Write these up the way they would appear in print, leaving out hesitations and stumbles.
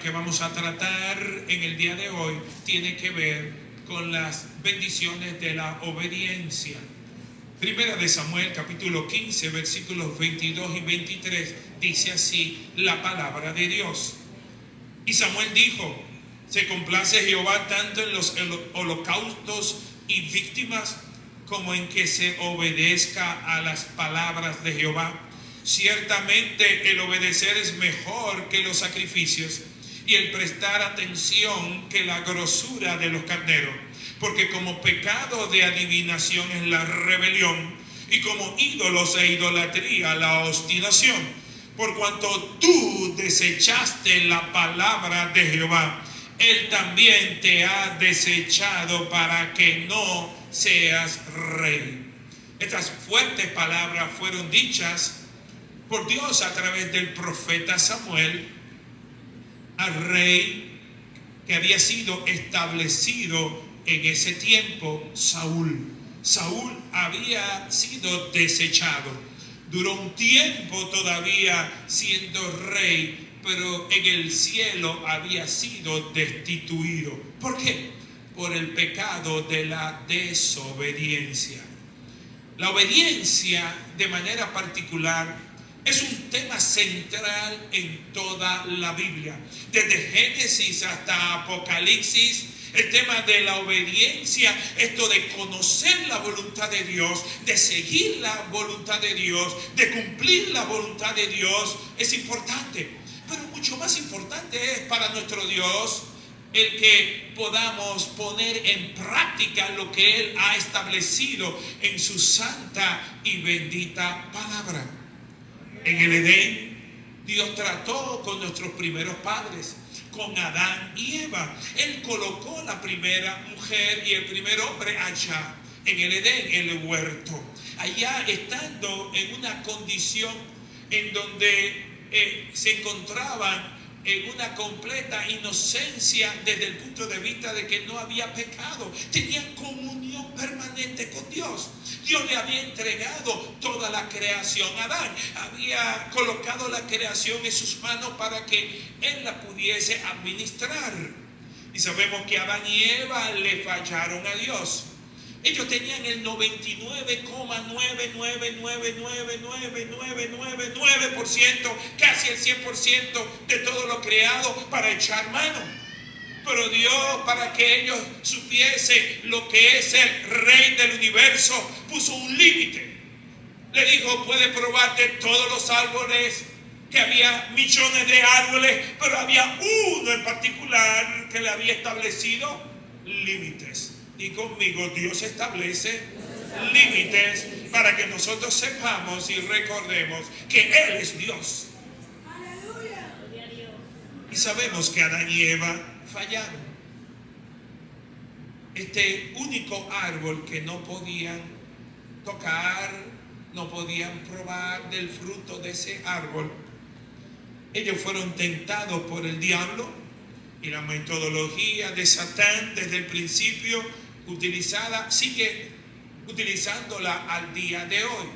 que vamos a tratar en el día de hoy tiene que ver con las bendiciones de la obediencia. Primera de Samuel, capítulo 15, versículos 22 y 23, dice así la palabra de Dios. Y Samuel dijo: ¿se complace Jehová tanto en los holocaustos y víctimas como en que se obedezca a las palabras de Jehová? Ciertamente el obedecer es mejor que los sacrificios, y el prestar atención que la grosura de los carneros. Porque como pecado de adivinación es la rebelión, y como ídolos e idolatría la obstinación. Por cuanto tú desechaste la palabra de Jehová, Él también te ha desechado para que no seas rey. Estas fuertes palabras fueron dichas por Dios a través del profeta Samuel al rey que había sido establecido en ese tiempo, Saúl. Saúl había sido desechado. Duró un tiempo todavía siendo rey, pero en el cielo había sido destituido. ¿Por qué? Por el pecado de la desobediencia. La obediencia, de manera particular, es un tema central en toda la Biblia. Desde Génesis hasta Apocalipsis, el tema de la obediencia, esto de conocer la voluntad de Dios, de seguir la voluntad de Dios, de cumplir la voluntad de Dios, es importante. Pero mucho más importante es para nuestro Dios el que podamos poner en práctica lo que Él ha establecido en su santa y bendita palabra. En el Edén, Dios trató con nuestros primeros padres, con Adán y Eva. Él colocó la primera mujer y el primer hombre allá, en el Edén, en el huerto. Allá estando en una condición en donde se encontraban en una completa inocencia desde el punto de vista de que no había pecado. Tenían comunión permanente con Dios. Dios le había entregado toda la creación a Adán. Había colocado la creación en sus manos para que él la pudiese administrar. Y sabemos que Adán y Eva le fallaron a Dios. Ellos tenían el 99,9999999%, casi el 100% de todo lo creado para echar mano. Pero Dios, para que ellos supiesen lo que es el Rey del universo, puso un límite. Le dijo: puedes probarte todos los árboles, que había millones de árboles, pero había uno en particular que le había establecido límites. Y conmigo Dios establece límites para que nosotros sepamos y recordemos que Él es Dios. Y sabemos que Adán y Eva fallaron. Este único árbol que no podían tocar, no podían probar del fruto de ese árbol. Ellos fueron tentados por el diablo, y la metodología de Satán desde el principio utilizada, sigue utilizándola al día de hoy.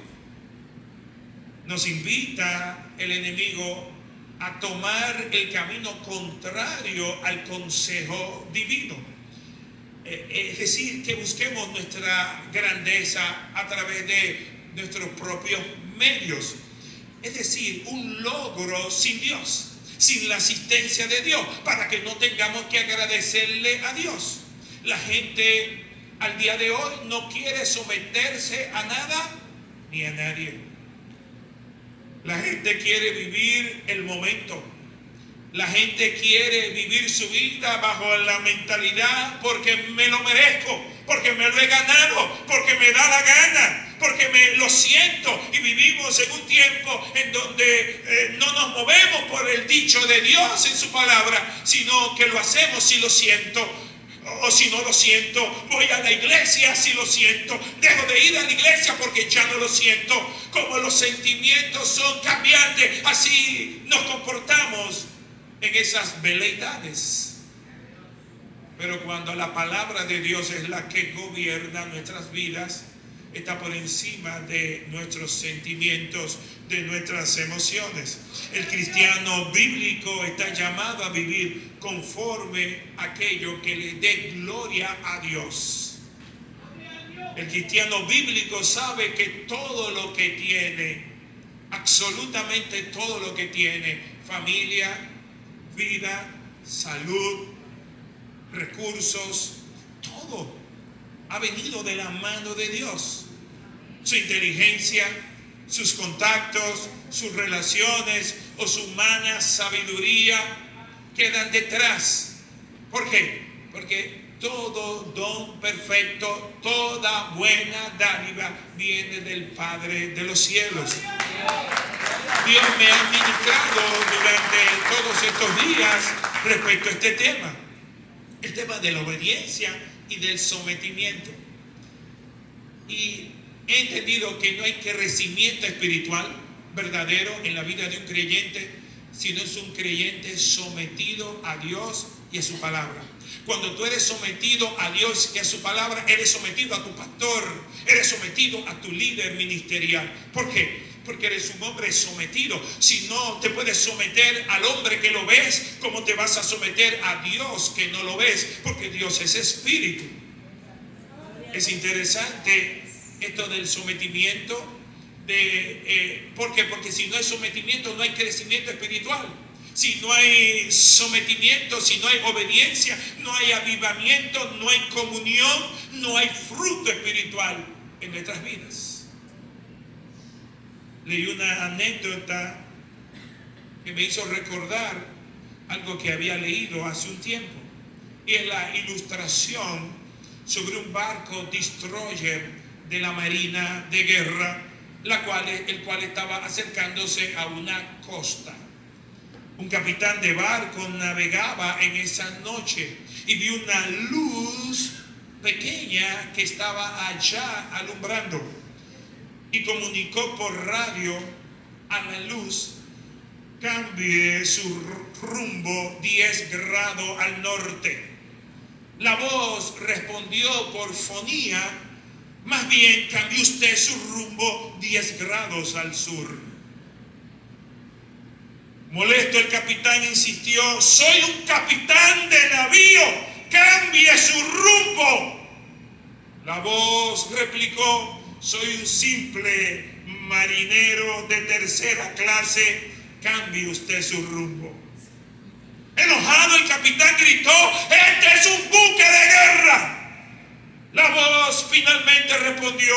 Nos invita el enemigo a tomar el camino contrario al consejo divino. Es decir, que busquemos nuestra grandeza a través de nuestros propios medios. Es decir, un logro sin Dios, sin la asistencia de Dios, para que no tengamos que agradecerle a Dios. La gente al día de hoy no quiere someterse a nada ni a nadie. La gente quiere vivir el momento. La gente quiere vivir su vida bajo la mentalidad: porque me lo merezco, porque me lo he ganado, porque me da la gana, porque me lo siento. Y vivimos en un tiempo en donde no nos movemos por el dicho de Dios en su palabra, sino que lo hacemos si lo siento. O si no lo siento, voy a la iglesia si lo siento, dejo de ir a la iglesia porque ya no lo siento. Como los sentimientos son cambiantes, así nos comportamos en esas veleidades. Pero cuando la palabra de Dios es la que gobierna nuestras vidas, está por encima de nuestros sentimientos, de nuestras emociones. El cristiano bíblico está llamado a vivir conforme a aquello que le dé gloria a Dios. El cristiano bíblico sabe que todo lo que tiene, absolutamente todo lo que tiene, familia, vida, salud, recursos, todo ha venido de la mano de Dios. Su inteligencia, sus contactos, sus relaciones o su humana sabiduría quedan detrás. ¿Por qué? Porque todo don perfecto, toda buena dádiva viene del Padre de los cielos. Dios me ha ministrado durante todos estos días respecto a este tema. El tema de la obediencia y del sometimiento. Y he entendido que no hay crecimiento espiritual verdadero en la vida de un creyente, sino es un creyente sometido a Dios y a su palabra. Cuando tú eres sometido a Dios y a su palabra, eres sometido a tu pastor, eres sometido a tu líder ministerial. ¿Por qué? Porque eres un hombre sometido. Si no te puedes someter al hombre que lo ves, ¿cómo te vas a someter a Dios que no lo ves? Porque Dios es espíritu. Es interesante esto del sometimiento. ¿Por qué? Porque si no hay sometimiento, no hay crecimiento espiritual. Si no hay sometimiento, si no hay obediencia, no hay avivamiento, no hay comunión, no hay fruto espiritual en nuestras vidas. Leí una anécdota que me hizo recordar algo que había leído hace un tiempo. Y es la ilustración sobre un barco destroyer de la Marina de Guerra, el cual estaba acercándose a una costa. Un capitán de barco navegaba en esa noche y vio una luz pequeña que estaba allá alumbrando. Y comunicó por radio a la luz: cambie su rumbo 10 grados al norte. La voz respondió por fonía: más bien cambie usted su rumbo 10 grados al sur. Molesto, el capitán insistió: soy un capitán de navío, cambie su rumbo. La voz replicó: soy un simple marinero de tercera clase, cambie usted su rumbo. Enojado, el capitán gritó: este es un buque de guerra. La voz finalmente respondió: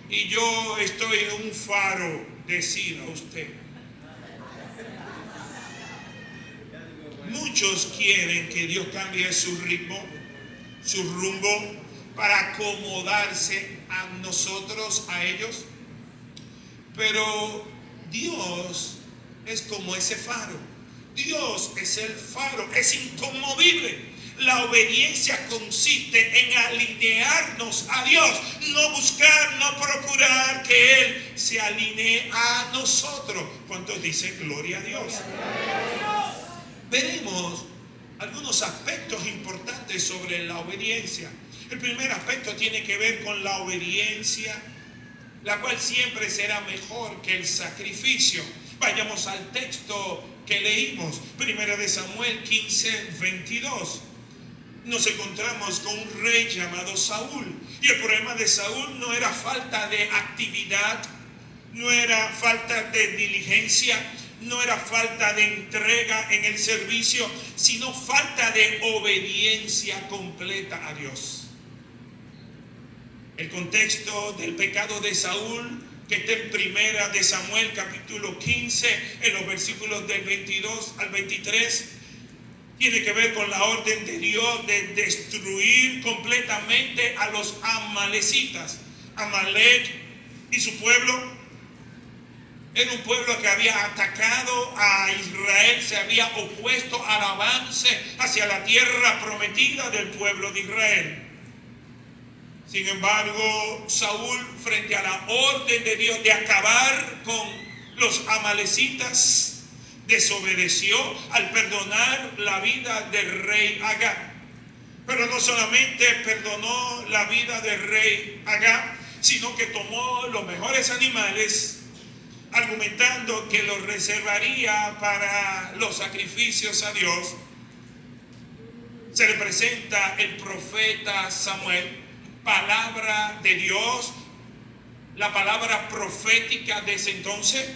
y yo estoy en un faro, decida usted. Muchos quieren que Dios cambie su ritmo, su rumbo, para acomodarse a nosotros, a ellos. Pero Dios es como ese faro. Dios es el faro, es inconmovible. La obediencia consiste en alinearnos a Dios, no buscar, no procurar que Él se alinee a nosotros. ¿Cuántos dicen gloria a Dios? Veremos algunos aspectos importantes sobre la obediencia. El primer aspecto tiene que ver con la obediencia, la cual siempre será mejor que el sacrificio. Vayamos al texto que leímos, 1 Samuel 15:22. Nos encontramos con un rey llamado Saúl. Y el problema de Saúl no era falta de actividad, no era falta de diligencia, no era falta de entrega en el servicio, sino falta de obediencia completa a Dios. El contexto del pecado de Saúl, que está en 1 Samuel capítulo 15, en los versículos del 22 al 23, tiene que ver con la orden de Dios de destruir completamente a los amalecitas. Amalec y su pueblo era un pueblo que había atacado a Israel, se había opuesto al avance hacia la tierra prometida del pueblo de Israel. Sin embargo, Saúl, frente a la orden de Dios de acabar con los amalecitas, desobedeció al perdonar la vida del rey Agag. Pero no solamente perdonó la vida del rey Agag, sino que tomó los mejores animales, argumentando que los reservaría para los sacrificios a Dios. Se le presenta el profeta Samuel, palabra de Dios, la palabra profética de ese entonces.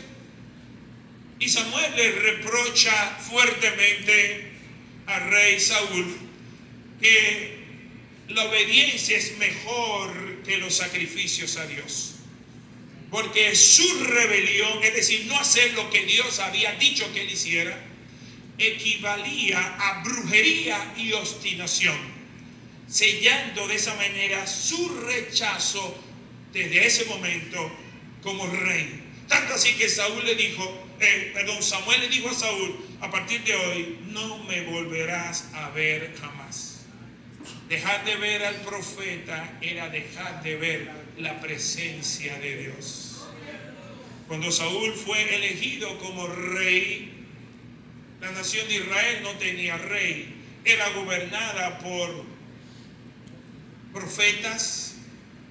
Y Samuel le reprocha fuertemente al rey Saúl que la obediencia es mejor que los sacrificios a Dios. Porque su rebelión, es decir, no hacer lo que Dios había dicho que él hiciera, equivalía a brujería y obstinación, sellando de esa manera su rechazo desde ese momento como rey. Tanto así que Samuel le dijo a Saúl: a partir de hoy no me volverás a ver jamás. Dejar de ver al profeta era dejar de ver la presencia de Dios. Cuando Saúl fue elegido como rey, la nación de Israel no tenía rey, era gobernada por profetas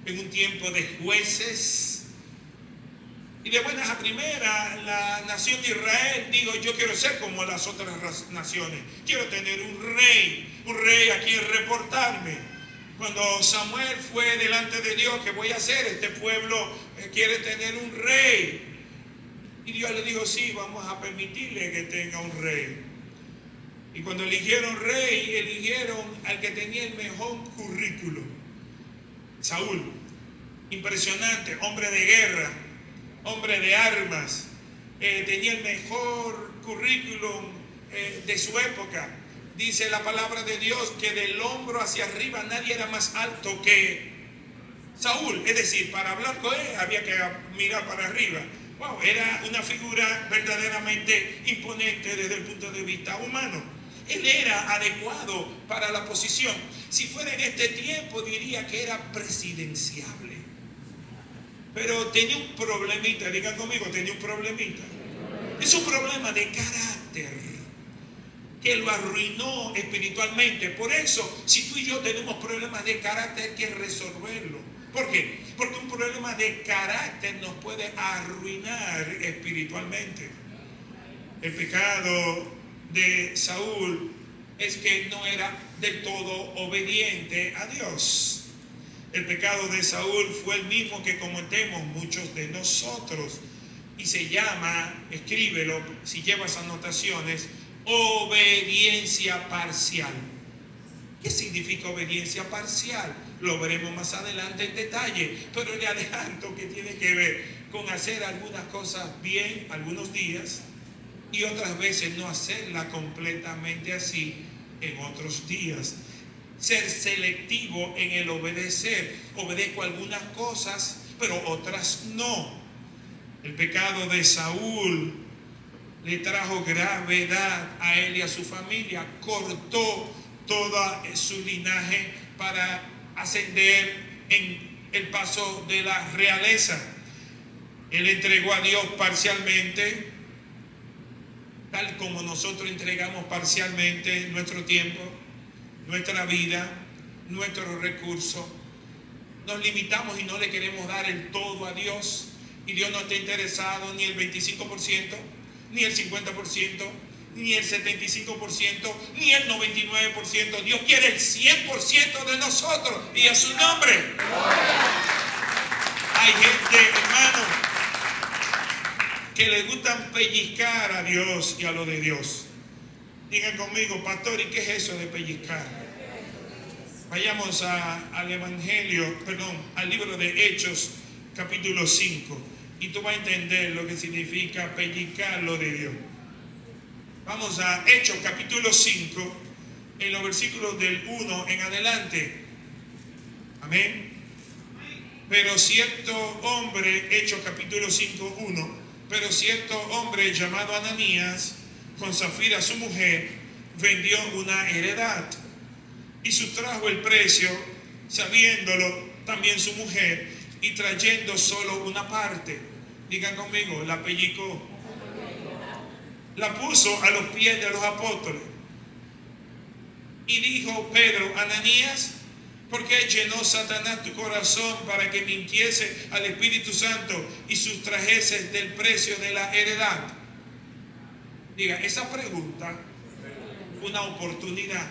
en un tiempo de jueces. Y de buenas a primeras, la nación de Israel dijo: yo quiero ser como las otras naciones, quiero tener un rey a quien reportarme. Cuando Samuel fue delante de Dios: ¿qué voy a hacer? Este pueblo quiere tener un rey. Y Dios le dijo: sí, vamos a permitirle que tenga un rey. Y cuando eligieron rey, eligieron al que tenía el mejor currículo. Saúl, impresionante, hombre de guerra, hombre de armas, tenía el mejor currículum de su época. Dice la palabra de Dios que del hombro hacia arriba nadie era más alto que Saúl. Es decir, para hablar con él había que mirar para arriba. Wow, era una figura verdaderamente imponente desde el punto de vista humano. Él era adecuado para la posición. Si fuera en este tiempo, diría que era presidenciable. Pero tenía un problemita, digan conmigo, tenía un problemita. Es un problema de carácter que lo arruinó espiritualmente. Por eso, si tú y yo tenemos problemas de carácter, hay que resolverlo. ¿Por qué? Porque un problema de carácter nos puede arruinar espiritualmente. El pecado de Saúl es que no era del todo obediente a Dios. El pecado de Saúl fue el mismo que cometemos muchos de nosotros, y se llama, escríbelo si llevas anotaciones, obediencia parcial. ¿Qué significa obediencia parcial? Lo veremos más adelante en detalle, pero le adelanto que tiene que ver con hacer algunas cosas bien algunos días y otras veces no hacerla completamente así en otros días. Ser selectivo en el obedecer. Obedezco algunas cosas, pero otras no. El pecado de Saúl le trajo gravedad a él y a su familia. Cortó todo su linaje para ascender en el paso de la realeza. Él entregó a Dios parcialmente, tal como nosotros entregamos parcialmente nuestro tiempo, nuestra vida, nuestros recursos. Nos limitamos y no le queremos dar el todo a Dios, y Dios no está interesado ni el 25%, ni el 50%, ni el 75%, ni el 99%. Dios quiere el 100% de nosotros, y a su nombre. Hay gente, hermano, que le gustan pellizcar a Dios y a lo de Dios. Digan conmigo: pastor, ¿y qué es eso de pellizcar? Vayamos al al libro de Hechos, capítulo 5, y tú vas a entender lo que significa pellizcar lo de Dios. Vamos a Hechos, capítulo 5, en los versículos del 1 en adelante. Amén. Pero cierto hombre, Hechos capítulo 5, 1, pero cierto hombre llamado Ananías, con Zafira su mujer, vendió una heredad y sustrajo el precio, sabiéndolo también su mujer, y trayendo solo una parte. Digan conmigo: la pellizcó. La puso a los pies de los apóstoles. Y dijo Pedro: Ananías, ¿Por qué llenó Satanás tu corazón para que mintiese al Espíritu Santo y sustrajeses del precio de la heredad? Diga, esa pregunta, una oportunidad.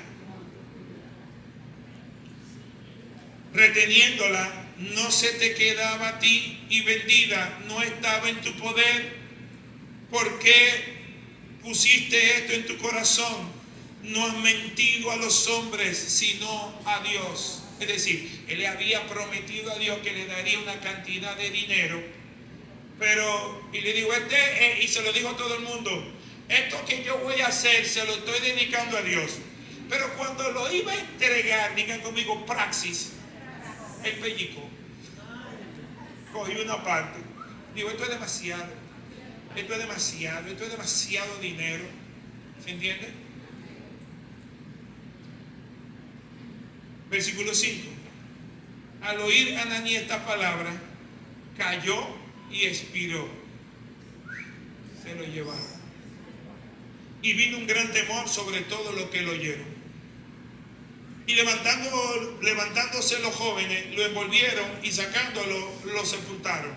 Reteniéndola, no se te quedaba a ti y vendida, no estaba en tu poder. ¿Por qué pusiste esto en tu corazón? No has mentido a los hombres, sino a Dios. Es decir, él le había prometido a Dios que le daría una cantidad de dinero, pero, y le digo, y se lo dijo a todo el mundo, esto que yo voy a hacer se lo estoy dedicando a Dios. Pero cuando lo iba a entregar, digan conmigo, praxis, el pellico. Cogí una parte. Digo, esto es demasiado. Esto es demasiado. Esto es demasiado dinero. ¿Se entiende? Versículo 5. Al oír Ananías esta palabra, cayó y expiró. Se lo llevaron. Y vino un gran temor sobre todo los que lo oyeron. Y levantándose los jóvenes, lo envolvieron y sacándolo, lo sepultaron.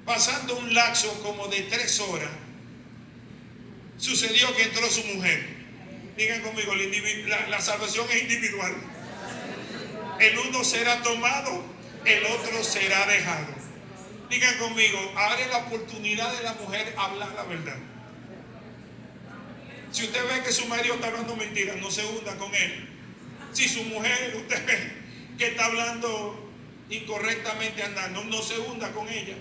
Pasando un lapso como de 3 horas, sucedió que entró su mujer. Digan conmigo, la salvación es individual. El uno será tomado, el otro será dejado. Digan conmigo, ahora es la oportunidad de la mujer hablar la verdad. Si usted ve que su marido está hablando mentiras, no se hunda con él. Si su mujer, usted ve que está hablando incorrectamente andando, no se hunda con ella.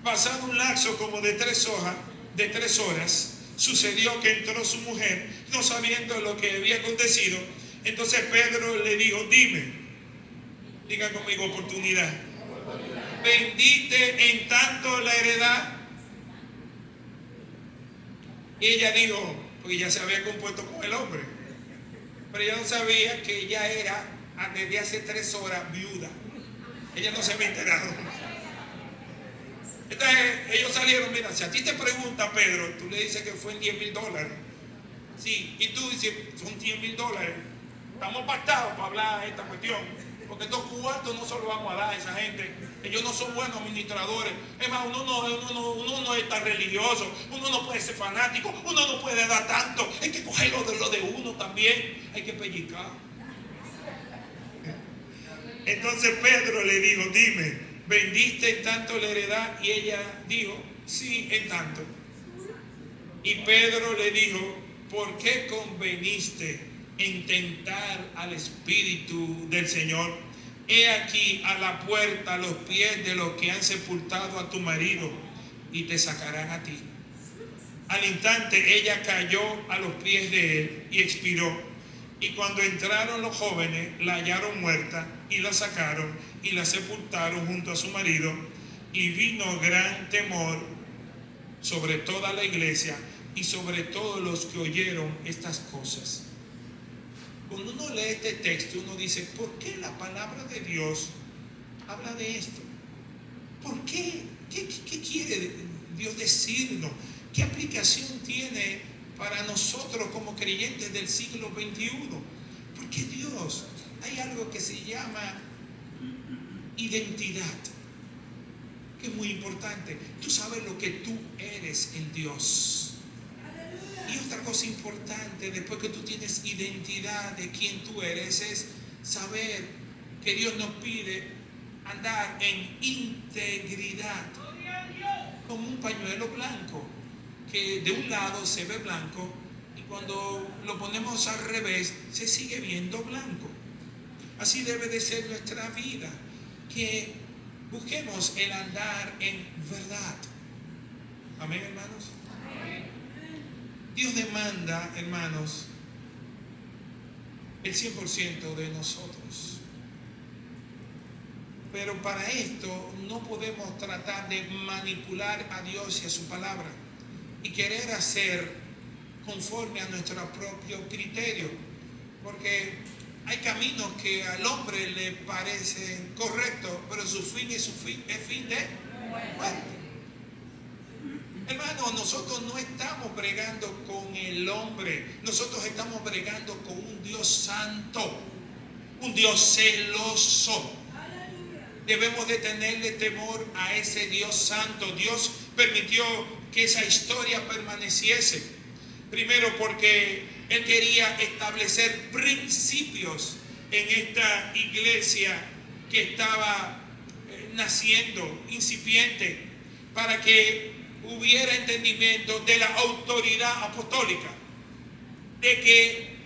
Pasado un lapso como de 3 horas, sucedió que entró su mujer, no sabiendo lo que había acontecido. Entonces Pedro le dijo, dime, diga conmigo, oportunidad. ¿Vendiste en tanto la heredad? Y ella dijo, porque ya se había compuesto con el hombre, pero ella no sabía que ella era desde hace 3 horas viuda. Ella no se había enterado. Entonces ellos salieron, mira, si a ti te pregunta Pedro, tú le dices que fue en $10,000. Sí, y tú dices, son $10,000. Estamos pactados para hablar de esta cuestión, porque estos cuartos no se los vamos a dar a esa gente. Ellos no son buenos administradores. Es más, uno no es tan religioso, uno no puede ser fanático, uno no puede dar tanto. Hay que coger lo de uno también, hay que pellizcar. Entonces Pedro le dijo, dime, ¿vendiste en tanto la heredad? Y ella dijo, sí, en tanto. Y Pedro le dijo, ¿por qué conveniste en tentar al Espíritu del Señor? He aquí a la puerta los pies de los que han sepultado a tu marido y te sacarán a ti. Al instante ella cayó a los pies de él y expiró. Y cuando entraron los jóvenes, la hallaron muerta y la sacaron y la sepultaron junto a su marido. Y vino gran temor sobre toda la iglesia y sobre todos los que oyeron estas cosas. Cuando uno lee este texto, uno dice, ¿por qué la palabra de Dios habla de esto? ¿Por qué? ¿Qué quiere Dios decirnos? ¿Qué aplicación tiene para nosotros como creyentes del siglo XXI? Porque Dios, hay algo que se llama identidad, que es muy importante. Tú sabes lo que tú eres en Dios. Y otra cosa importante, después que tú tienes identidad de quién tú eres, es saber que Dios nos pide andar en integridad, como un pañuelo blanco, que de un lado se ve blanco y cuando lo ponemos al revés se sigue viendo blanco. Así debe de ser nuestra vida, que busquemos el andar en verdad. Amén, hermanos. Dios demanda, hermanos, el 100% de nosotros. Pero para esto no podemos tratar de manipular a Dios y a su palabra y querer hacer conforme a nuestro propio criterio. Porque hay caminos que al hombre le parecen correctos, pero su fin es fin de muerte. Hermano, nosotros no estamos bregando con el hombre, nosotros estamos bregando con un Dios santo. un Dios celoso. Debemos de tenerle temor a ese Dios santo. Dios permitió que esa historia permaneciese. Primero porque Él quería establecer principios en esta iglesia que estaba naciendo, incipiente, para que hubiera entendimiento de la autoridad apostólica. De que,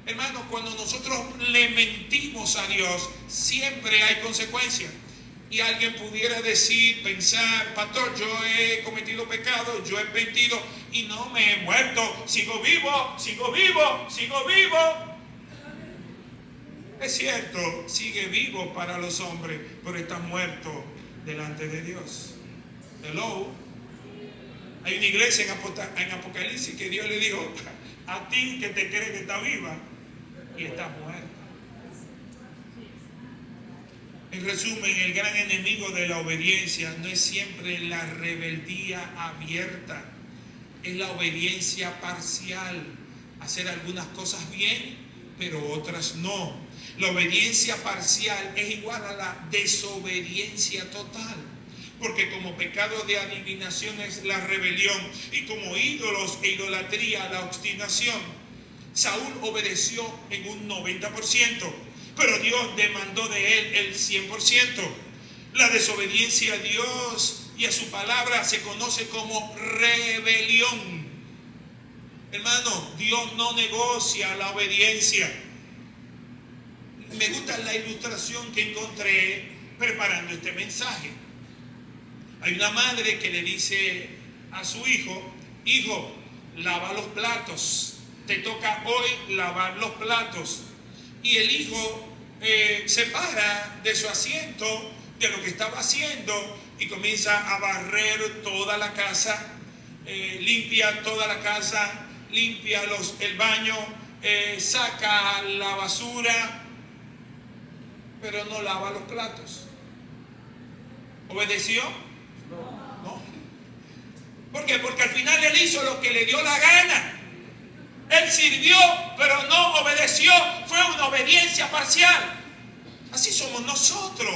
hermanos, cuando nosotros le mentimos a Dios, siempre hay consecuencias. Y alguien pudiera decir, pensar, pastor, yo he cometido pecado, yo he mentido y no me he muerto, sigo vivo, sigo vivo, sigo vivo. Es cierto, sigue vivo para los hombres, pero está muerto delante de Dios. Hello. Hay una iglesia en Apocalipsis que Dios le dijo, a ti que te crees que está viva y está muerta. En resumen, el gran enemigo de la obediencia no es siempre la rebeldía abierta, es la obediencia parcial, hacer algunas cosas bien, pero otras no. La obediencia parcial es igual a la desobediencia total, porque como pecado de adivinación es la rebelión y como ídolos e idolatría la obstinación. Saúl obedeció en un 90%. Pero Dios demandó de él el 100%. La desobediencia a Dios y a su palabra se conoce como rebelión. Hermano, Dios no negocia la obediencia. Me gusta la ilustración que encontré preparando este mensaje. Hay una madre que le dice a su hijo, hijo, lava los platos. Te toca hoy lavar los platos. Y el hijo se para de su asiento, de lo que estaba haciendo, y comienza a barrer toda la casa, limpia toda la casa, limpia el baño, saca la basura, pero no lava los platos. ¿Obedeció? No. ¿Por qué? Porque al final él hizo lo que le dio la gana. Él sirvió, pero no obedeció. Fue una obediencia parcial. Así somos nosotros.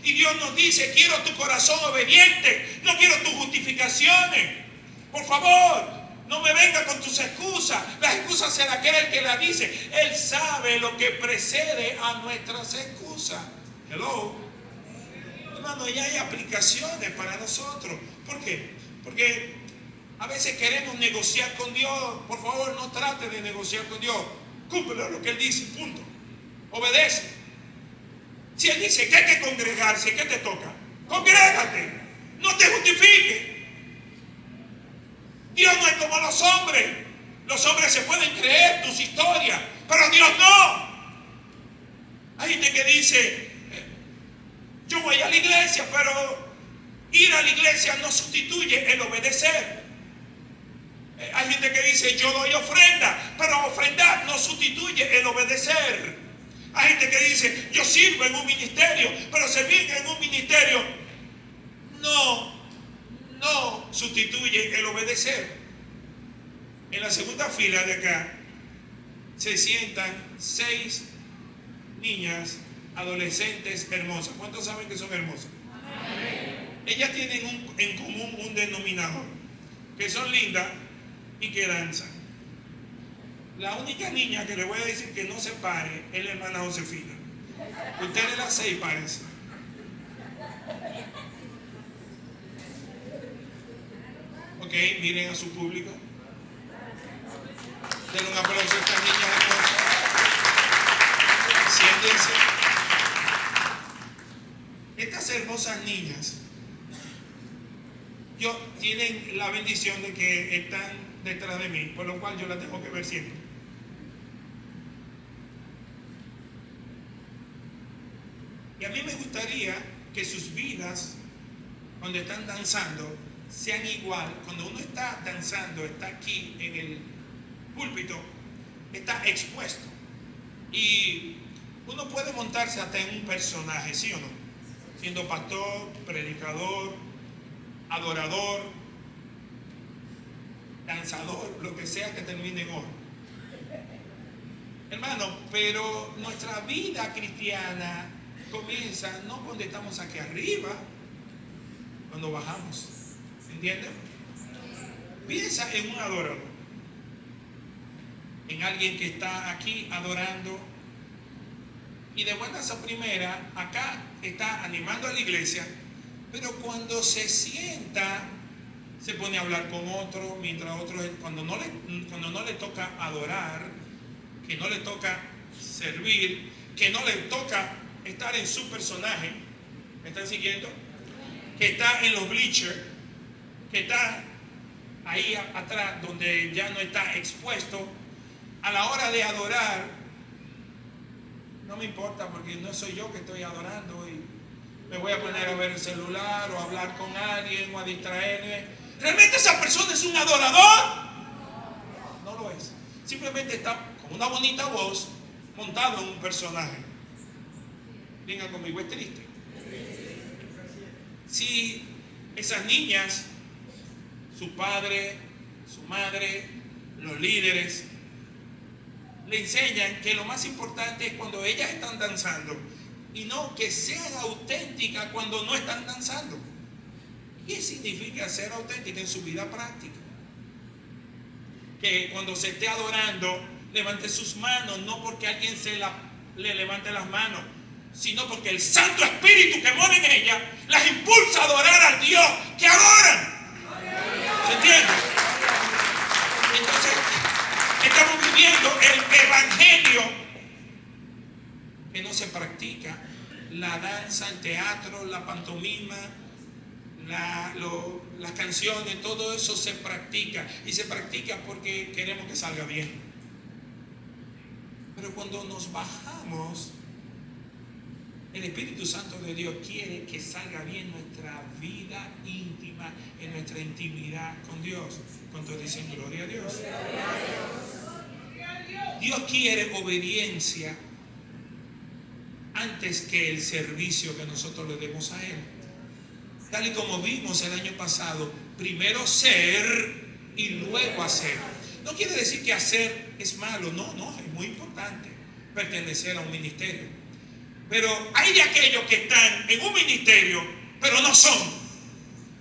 Y Dios nos dice, quiero tu corazón obediente. No quiero tus justificaciones. Por favor, no me venga con tus excusas. Las excusas se las cree el que las dice. Él sabe lo que precede a nuestras excusas. Hello. Hermano, ya hay aplicaciones para nosotros. ¿Por qué? Porque a veces queremos negociar con Dios. Por favor, no trate de negociar con Dios. Cumple lo que Él dice, punto. Obedece. Si Él dice que hay que congregarse, ¿qué te toca? Congrégate. No te justifiques. Dios no es como los hombres. Los hombres se pueden creer tus historias, pero Dios no. Hay gente que dice, yo voy a la iglesia, pero ir a la iglesia no sustituye el obedecer. Hay gente que dice, yo doy ofrenda, pero ofrendar no sustituye el obedecer. Hay gente que dice, yo sirvo en un ministerio, pero servir en un ministerio no sustituye el obedecer. En la segunda fila de acá se sientan 6 niñas, adolescentes hermosas. ¿Cuántos saben que son hermosas? Ellas tienen en común un denominador, que son lindas y que danzan. La única niña que le voy a decir que no se pare es la hermana Josefina. Ustedes las 6 párense. Ok, miren a su público. Denle un aplauso a estas niñas hermosas. Siéntense. Estas hermosas niñas tienen la bendición de que están detrás de mí, por lo cual yo las tengo que ver siempre. Y a mí me gustaría que sus vidas, cuando están danzando, sean igual. Cuando uno está danzando, está aquí en el púlpito, está expuesto. Y uno puede montarse hasta en un personaje, ¿sí o no? Siendo pastor, predicador, adorador, danzador, lo que sea que termine en oro. Hermano, pero nuestra vida cristiana comienza no cuando estamos aquí arriba, cuando bajamos. ¿Entienden? Piensa en un adorador, en alguien que está aquí adorando y de buenas a primera acá está animando a la iglesia, pero cuando se sienta se pone a hablar con otro, mientras otro, cuando no le toca adorar, que no le toca servir, que no le toca estar en su personaje, ¿me están siguiendo? Que está en los bleachers, que está ahí atrás donde ya no está expuesto, a la hora de adorar, no me importa porque no soy yo que estoy adorando y me voy a poner a ver el celular o a hablar con alguien o a distraerme. ¿Realmente esa persona es un adorador? No lo es. Simplemente está con una bonita voz montado en un personaje. Venga conmigo, es triste. Si esas niñas, su padre, su madre, los líderes, le enseñan que lo más importante es cuando ellas están danzando y no que sean auténticas cuando no están danzando. ¿Qué significa ser auténtica en su vida práctica? Que cuando se esté adorando, levante sus manos, no porque alguien le levante las manos, sino porque el Santo Espíritu que mora en ella las impulsa a adorar al Dios que adoran. ¿Se entiende? Entonces, estamos viviendo el evangelio que no se practica. La danza, el teatro, la pantomima, las canciones, todo eso se practica. Y se practica porque queremos que salga bien. Pero cuando nos bajamos, el Espíritu Santo de Dios quiere que salga bien nuestra vida íntima, en nuestra intimidad con Dios. ¿Cuántos dicen gloria a Dios? Dios quiere obediencia antes que el servicio que nosotros le demos a Él. Tal y como vimos el año pasado, primero ser y luego hacer. No quiere decir que hacer es malo, no, es muy importante pertenecer a un ministerio. Pero hay de aquellos que están en un ministerio, pero no son,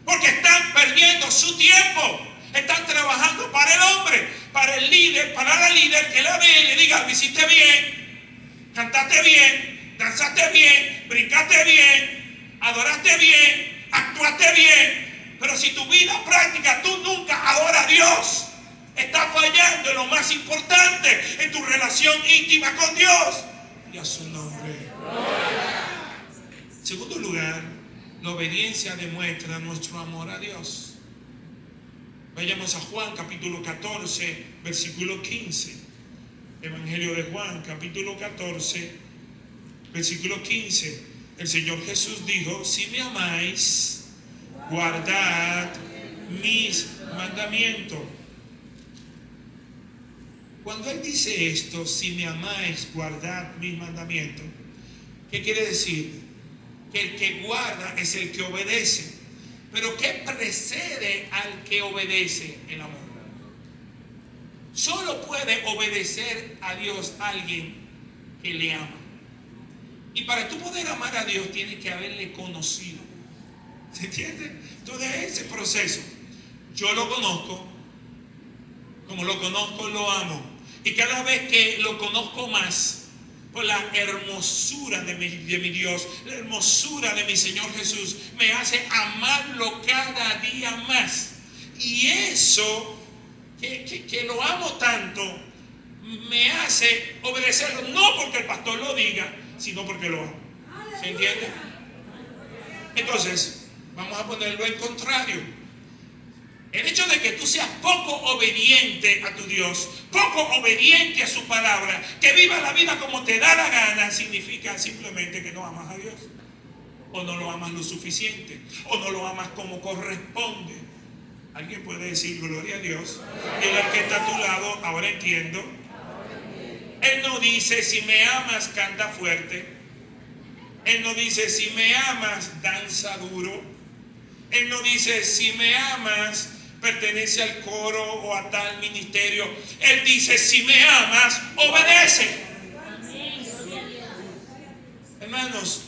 porque están perdiendo su tiempo. Están trabajando para el hombre, para el líder, para la líder que la ve y le diga: lo hiciste bien, cantaste bien, danzaste bien, brincaste bien, adoraste bien, actuaste bien. Pero si tu vida práctica tú nunca adoras a Dios, estás fallando en lo más importante, en tu relación íntima con Dios y a su nombre. En segundo lugar, la obediencia demuestra nuestro amor a Dios. Vayamos a Juan capítulo 14, versículo 15. Evangelio de Juan capítulo 14, versículo 15. El Señor Jesús dijo: si me amáis, guardad mis mandamientos. Cuando Él dice esto, si me amáis, guardad mis mandamientos, ¿qué quiere decir? Que el que guarda es el que obedece. Pero ¿qué precede al que obedece? El amor. Solo puede obedecer a Dios alguien que le ama. Y para tú poder amar a Dios tienes que haberle conocido. ¿Se entiende? Entonces ese proceso, yo lo conozco, como lo conozco lo amo. Y cada vez que lo conozco más, por la hermosura de mi Dios, la hermosura de mi Señor Jesús, me hace amarlo cada día más. Y eso, que lo amo tanto, me hace obedecerlo, no porque el pastor lo diga, sino porque lo amo. ¿Se entiende? Entonces, vamos a ponerlo en contrario. El hecho de que tú seas poco obediente a tu Dios, poco obediente a su palabra, que viva la vida como te da la gana, significa simplemente que no amas a Dios. O no lo amas lo suficiente, o no lo amas como corresponde. ¿Alguien puede decir gloria a Dios? Y el que está a tu lado, ahora entiendo. Él no dice: si me amas, canta fuerte. Él no dice: si me amas, danza duro. Él no dice: si me amas, pertenece al coro o a tal ministerio, él dice: si me amas, obedece. Hermanos,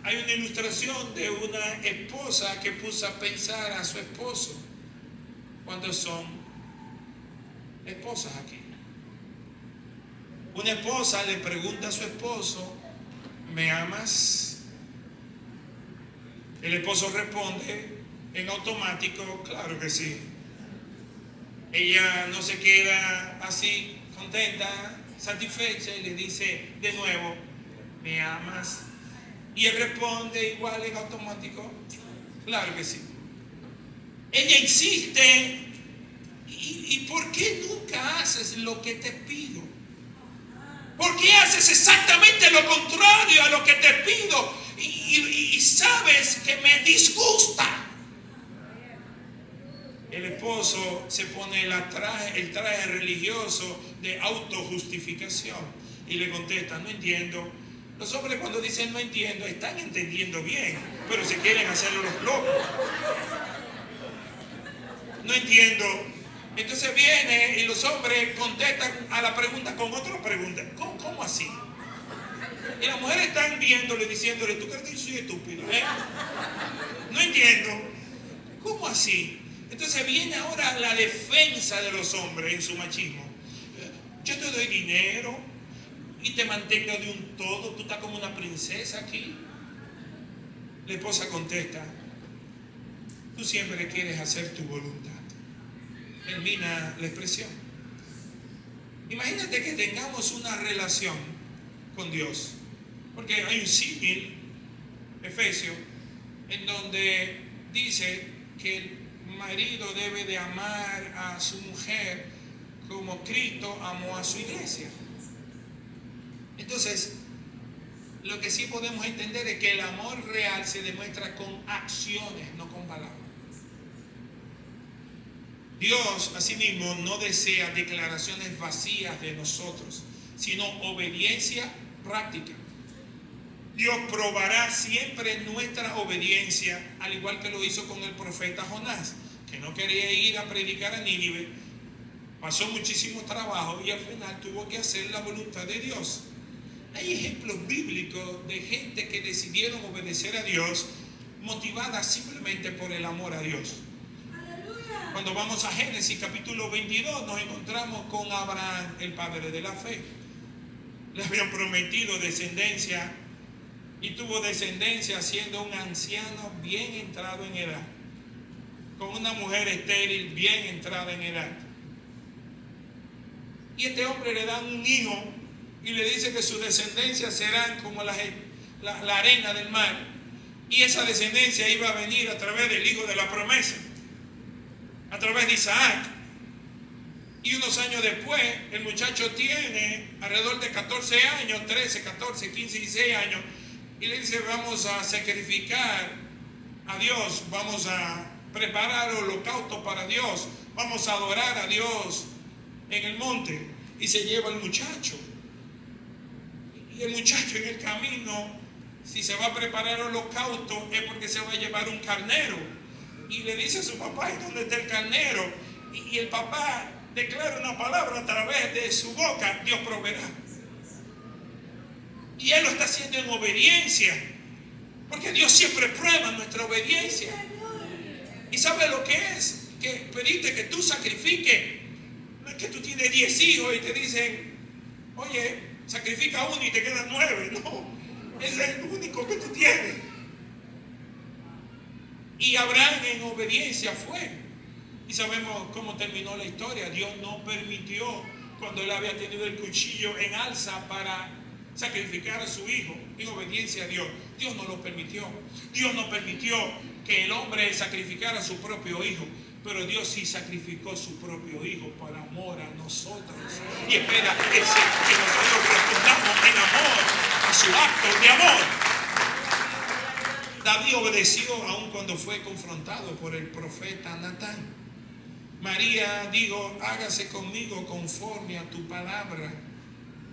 hay una ilustración de una esposa que puso a pensar a su esposo. ¿Cuántos son esposas aquí? Una esposa le pregunta a su esposo: ¿me amas? El esposo responde en automático: claro que sí. Ella no se queda así contenta, satisfecha, y le dice de nuevo: ¿me amas? Y él responde igual en automático: claro que sí. Ella insiste: ¿y por qué nunca haces lo que te pido? ¿Por qué haces exactamente lo contrario a lo que te pido? Y sabes que me disgusta. El esposo se pone el traje religioso de autojustificación y le contesta: no entiendo. Los hombres, cuando dicen no entiendo, están entendiendo bien, pero se quieren hacerlo los locos. No entiendo. Entonces viene y los hombres contestan a la pregunta con otra pregunta. ¿Cómo así? Y las mujeres están viéndole, diciéndole: ¿tú crees que yo soy estúpido? No entiendo. ¿Cómo así? Entonces viene ahora la defensa de los hombres en su machismo. Yo te doy dinero y te mantengo de un todo. Tú estás como una princesa aquí. La esposa contesta: tú siempre quieres hacer tu voluntad. Termina la expresión. Imagínate que tengamos una relación con Dios, porque hay un símil, Efesios, en donde dice que el marido debe de amar a su mujer como Cristo amó a su iglesia. Entonces, lo que sí podemos entender es que el amor real se demuestra con acciones, no con palabras. Dios, asimismo, no desea declaraciones vacías de nosotros, sino obediencia práctica. Dios probará siempre nuestra obediencia, al igual que lo hizo con el profeta Jonás, que no quería ir a predicar a Nínive, pasó muchísimo trabajo y al final tuvo que hacer la voluntad de Dios. Hay ejemplos bíblicos de gente que decidieron obedecer a Dios motivada simplemente por el amor a Dios. Cuando vamos a Génesis capítulo 22 nos encontramos con Abraham, el padre de la fe. Le habían prometido descendencia y tuvo descendencia siendo un anciano bien entrado en edad, con una mujer estéril bien entrada en edad. Y este hombre le da un hijo y le dice que su descendencia serán como la arena del mar, y esa descendencia iba a venir a través del hijo de la promesa, a través de Isaac. Y unos años después el muchacho tiene alrededor de 14 años, 13, 14, 15, 16 años, y le dice: vamos a sacrificar a Dios, vamos a preparar holocausto para Dios, vamos a adorar a Dios en el monte. Y se lleva al muchacho, y el muchacho en el camino, si se va a preparar holocausto es porque se va a llevar un carnero, y le dice a su papá: ¿y dónde está el carnero? Y el papá declara una palabra a través de su boca: Dios proveerá. Y él lo está haciendo en obediencia, porque Dios siempre prueba nuestra obediencia. ¿Y sabe lo que es? Que pedirte que tú sacrifiques. No es que tú tienes 10 hijos y te dicen: oye, sacrifica uno y te quedan 9. No, ese es el único que tú tienes. Y Abraham en obediencia fue. Y sabemos cómo terminó la historia. Dios no permitió, cuando él había tenido el cuchillo en alza para sacrificar a su hijo en obediencia a Dios, Dios no lo permitió. Dios no permitió que el hombre sacrificara a su propio hijo, pero Dios sí sacrificó su propio hijo por amor a nosotros, y espera que nosotros respondamos en amor a su acto de amor. David obedeció aun cuando fue confrontado por el profeta Natán. María dijo: hágase conmigo conforme a tu palabra,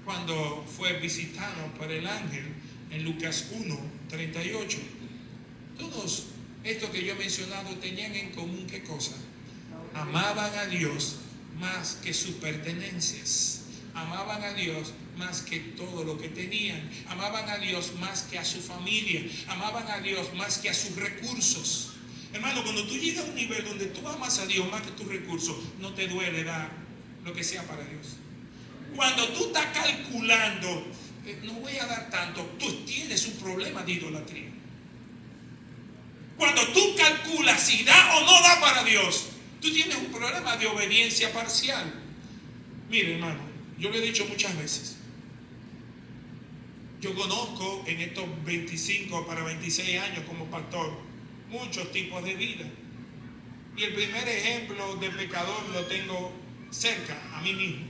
cuando fue visitado por el ángel en Lucas 1:38. Todos esto que yo he mencionado, tenían en común ¿qué cosa? Amaban a Dios más que sus pertenencias. Amaban a Dios más que todo lo que tenían. Amaban a Dios más que a su familia. Amaban a Dios más que a sus recursos. Hermano, cuando tú llegas a un nivel donde tú amas a Dios más que tus recursos, no te duele dar lo que sea para Dios. Cuando tú estás calculando, no voy a dar tanto, tú tienes un problema de idolatría. Cuando tú calculas si da o no da para Dios, tú tienes un problema de obediencia parcial. Mire, hermano, yo lo he dicho muchas veces. Yo conozco en estos 25 para 26 años como pastor muchos tipos de vida. Y el primer ejemplo de pecador lo tengo cerca, a mí mismo.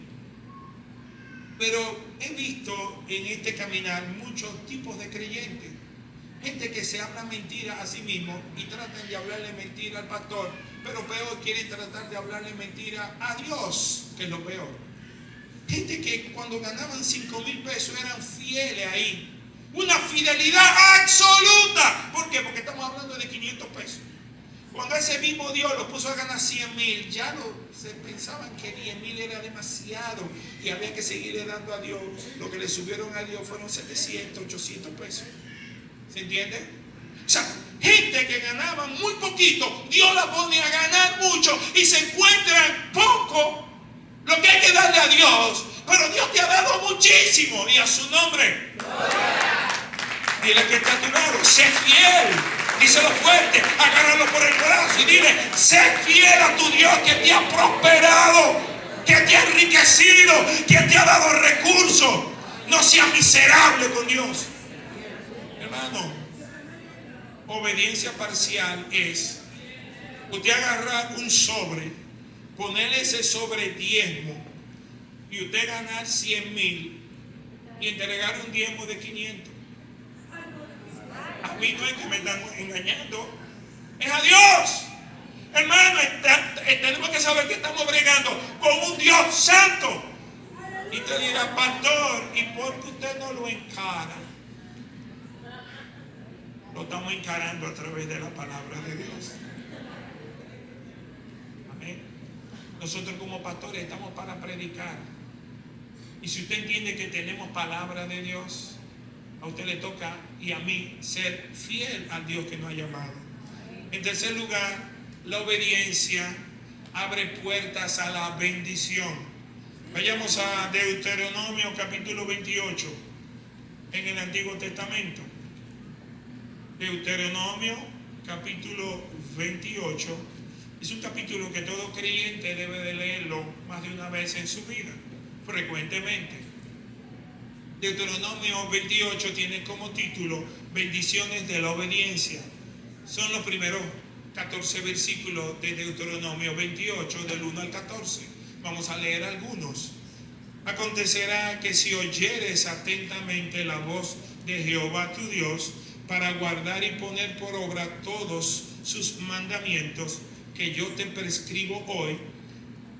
Pero he visto en este caminar muchos tipos de creyentes. Gente que se habla mentira a sí mismo y tratan de hablarle mentira al pastor, pero peor, quieren tratar de hablarle mentira a Dios, que es lo peor. Gente que cuando ganaban 5,000 pesos eran fieles ahí. Una fidelidad absoluta. ¿Por qué? Porque estamos hablando de 500 pesos. Cuando ese mismo Dios los puso a ganar 100,000, ya se pensaban que 10,000 era demasiado y había que seguirle dando a Dios. Lo que le subieron a Dios fueron 700, 800 pesos. ¿Se entiende? O sea, gente que ganaba muy poquito, Dios la pone a ganar mucho y se encuentran poco lo que hay que darle a Dios. Pero Dios te ha dado muchísimo y a su nombre. Dile que está a tu lado, sé fiel. Díselo fuerte, agárralo por el brazo y dile, sé fiel a tu Dios que te ha prosperado, que te ha enriquecido, que te ha dado recursos. No seas miserable con Dios. Hermano, obediencia parcial es usted agarrar un sobre, ponerle ese sobre diezmo y usted ganar 100,000 y entregar un diezmo de 500. A mí no es que me están engañando, es a Dios. Hermano, tenemos que saber que estamos bregando con un Dios santo. Y te dirá, pastor, ¿y por qué usted no lo encara? Lo estamos encarando a través de la palabra de Dios. Amén. Nosotros como pastores estamos para predicar. Y si usted entiende que tenemos palabra de Dios, a usted le toca y a mí ser fiel al Dios que nos ha llamado. En tercer lugar, la obediencia abre puertas a la bendición. Vayamos a Deuteronomio capítulo 28 en el Antiguo Testamento. Deuteronomio capítulo 28 es un capítulo que todo creyente debe de leerlo más de una vez en su vida, frecuentemente. Deuteronomio 28 tiene como título Bendiciones de la obediencia. Son los primeros 14 versículos de Deuteronomio 28, del 1 al 14. Vamos a leer algunos. Acontecerá que si oyeres atentamente la voz de Jehová tu Dios, para guardar y poner por obra todos sus mandamientos que yo te prescribo hoy,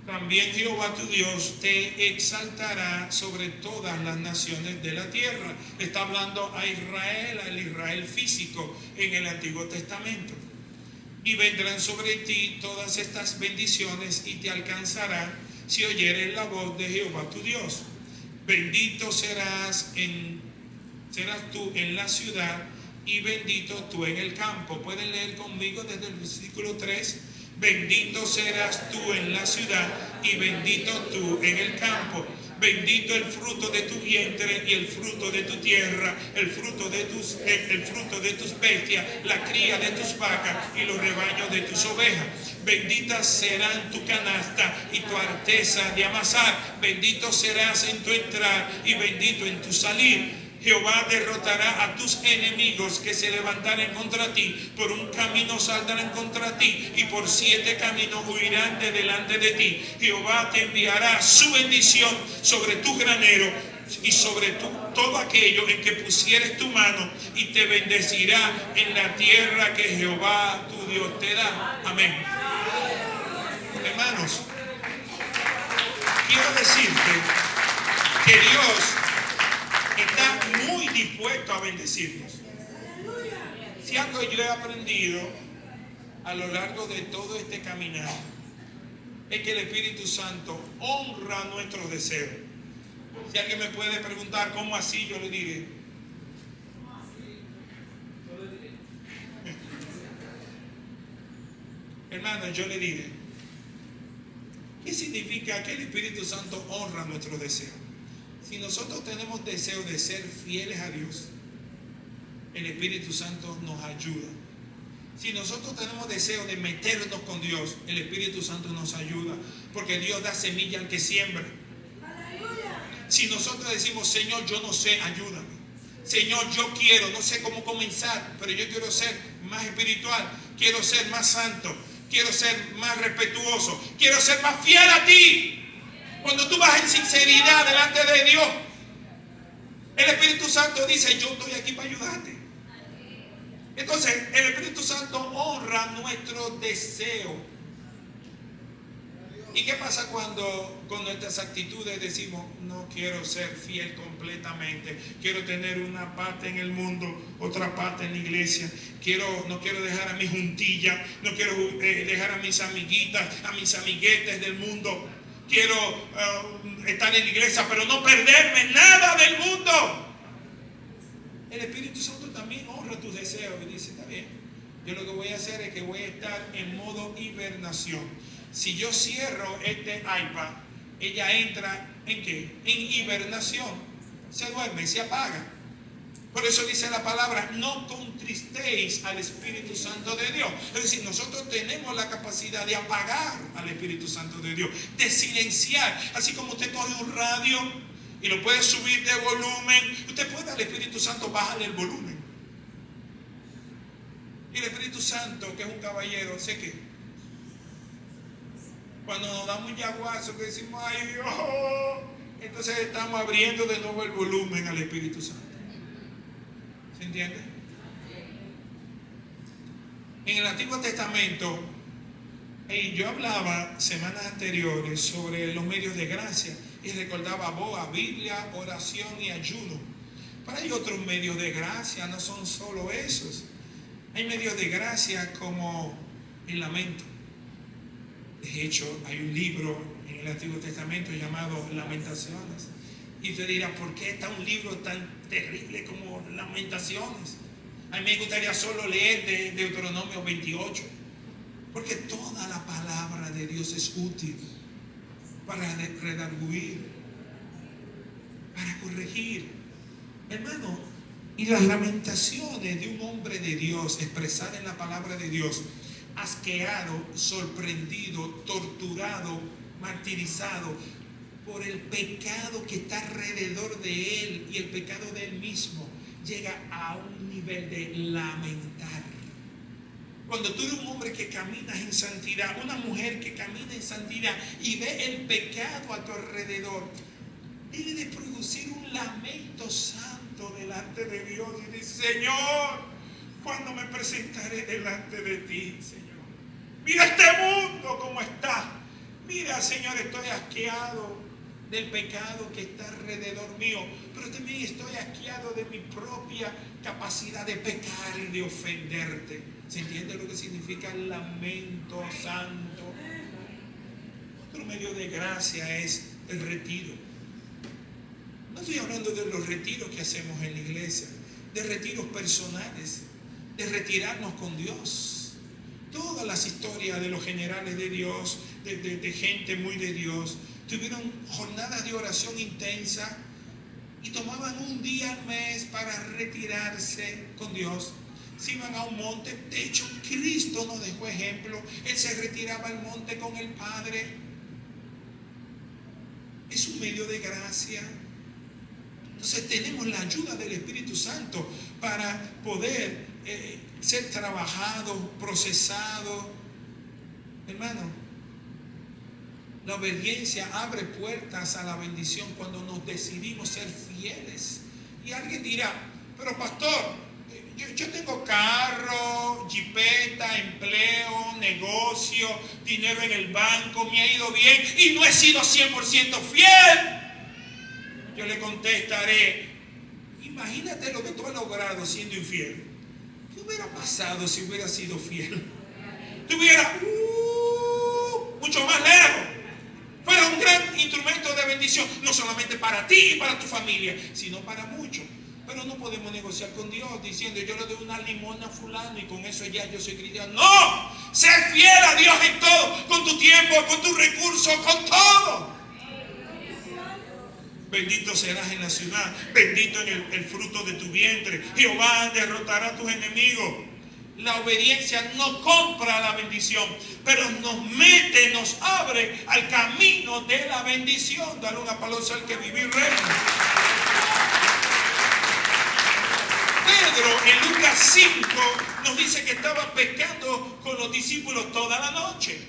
también Jehová tu Dios te exaltará sobre todas las naciones de la tierra. Está hablando a Israel, al Israel físico en el Antiguo Testamento. Y vendrán sobre ti todas estas bendiciones y te alcanzarán si oyeres la voz de Jehová tu Dios. Bendito serás tú en la ciudad y bendito tú en el campo. Pueden leer conmigo desde el versículo 3. Bendito serás tú en la ciudad y bendito tú en el campo. Bendito el fruto de tu vientre y el fruto de tu tierra, el fruto de tus bestias, la cría de tus vacas y los rebaños de tus ovejas. Benditas serán tu canasta y tu arteza de amasar. Bendito serás en tu entrar y bendito en tu salir. Jehová derrotará a tus enemigos que se levantaren contra ti. Por un camino saldrán contra ti y por 7 caminos huirán de delante de ti. Jehová te enviará su bendición sobre tu granero y sobre todo aquello en que pusieres tu mano, y te bendecirá en la tierra que Jehová tu Dios te da. Amén. Hermanos, quiero decirte que Dios está muy dispuesto a bendecirnos. Si algo yo he aprendido a lo largo de todo este caminar es que el Espíritu Santo honra nuestros deseos. Si alguien me puede preguntar cómo así, yo le diré. Hermano, yo le diré. ¿Qué significa que el Espíritu Santo honra nuestros deseos? Si nosotros tenemos deseo de ser fieles a Dios, el Espíritu Santo nos ayuda. Si nosotros tenemos deseo de meternos con Dios, el Espíritu Santo nos ayuda, porque Dios da semilla al que siembra. Si nosotros decimos, Señor, yo no sé, ayúdame. Señor, yo quiero, no sé cómo comenzar, pero yo quiero ser más espiritual, quiero ser más santo, quiero ser más respetuoso, quiero ser más fiel a ti. Cuando tú vas en sinceridad delante de Dios, el Espíritu Santo dice, yo estoy aquí para ayudarte. Entonces, el Espíritu Santo honra nuestro deseo. ¿Y qué pasa cuando con nuestras actitudes decimos, no quiero ser fiel completamente, quiero tener una parte en el mundo, otra parte en la iglesia, no quiero dejar a mi juntilla, no quiero dejar a mis amiguitas, a mis amiguetes del mundo, quiero estar en la iglesia, pero no perderme nada del mundo? El Espíritu Santo también honra tus deseos y dice, está bien, yo lo que voy a hacer es que voy a estar en modo hibernación. Si yo cierro este iPad, ella entra ¿en qué? En hibernación. Se duerme, se apaga. Por eso dice la palabra, no contristéis al Espíritu Santo de Dios. Es decir, nosotros tenemos la capacidad de apagar al Espíritu Santo de Dios, de silenciar. Así como usted coge un radio y lo puede subir de volumen, usted puede al Espíritu Santo bajarle el volumen. Y el Espíritu Santo, que es un caballero, sé que cuando nos damos un yaguazo que decimos, ay Dios, entonces estamos abriendo de nuevo el volumen al Espíritu Santo. ¿Se entiende? En el Antiguo Testamento, yo hablaba semanas anteriores sobre los medios de gracia y recordaba boa, Biblia, oración y ayuno. Pero hay otros medios de gracia, no son solo esos. Hay medios de gracia como el lamento. De hecho, hay un libro en el Antiguo Testamento llamado Lamentaciones. Y usted dirá, ¿por qué está un libro tan terrible como Lamentaciones? A mí me gustaría solo leer de Deuteronomio 28. Porque toda la palabra de Dios es útil para redarguir, para corregir. Hermano, y las lamentaciones de un hombre de Dios expresadas en la palabra de Dios, asqueado, sorprendido, torturado, martirizado por el pecado que está alrededor de él y el pecado de él mismo, llega a un nivel de lamentar. Cuando tú eres un hombre que caminas en santidad, una mujer que camina en santidad y ve el pecado a tu alrededor, debe de producir un lamento santo delante de Dios y dice, Señor, ¿cuándo me presentaré delante de ti, Señor? Mira este mundo como está. Mira, Señor, estoy asqueado del pecado que está alrededor mío, pero también estoy asqueado de mi propia capacidad de pecar y de ofenderte. ¿Se entiende lo que significa el lamento santo? Otro medio de gracia es el retiro. No estoy hablando de los retiros que hacemos en la iglesia, de retiros personales, de retirarnos con Dios. Todas las historias de los generales de Dios, de gente muy de Dios, tuvieron jornadas de oración intensa y tomaban un día al mes para retirarse con Dios. Se iban a un monte. De hecho, Cristo nos dejó ejemplo. Él se retiraba al monte con el Padre. Es un medio de gracia. Entonces tenemos la ayuda del Espíritu Santo para poder ser trabajado, procesado. Hermano, la obediencia abre puertas a la bendición cuando nos decidimos ser fieles. Y alguien dirá, pero pastor, yo tengo carro, jipeta, empleo, negocio, dinero en el banco, me ha ido bien y no he sido 100% fiel. Yo le contestaré, imagínate lo que tú has logrado siendo infiel. ¿Qué hubiera pasado si hubiera sido fiel? estuviera mucho más lejos. Fuera un gran instrumento de bendición, no solamente para ti y para tu familia, sino para muchos. Pero no podemos negociar con Dios diciendo yo le doy una limosna a fulano y con eso ya yo soy cristiano. No, sé fiel a Dios en todo, con tu tiempo, con tus recursos, con todo. Bendito serás en la ciudad, bendito en el fruto de tu vientre. Jehová derrotará a tus enemigos. La obediencia no compra la bendición, pero nos mete, nos abre al camino de la bendición. Dale una palabra al que vivir reina. Pedro en Lucas 5 nos dice que estaba pescando con los discípulos toda la noche,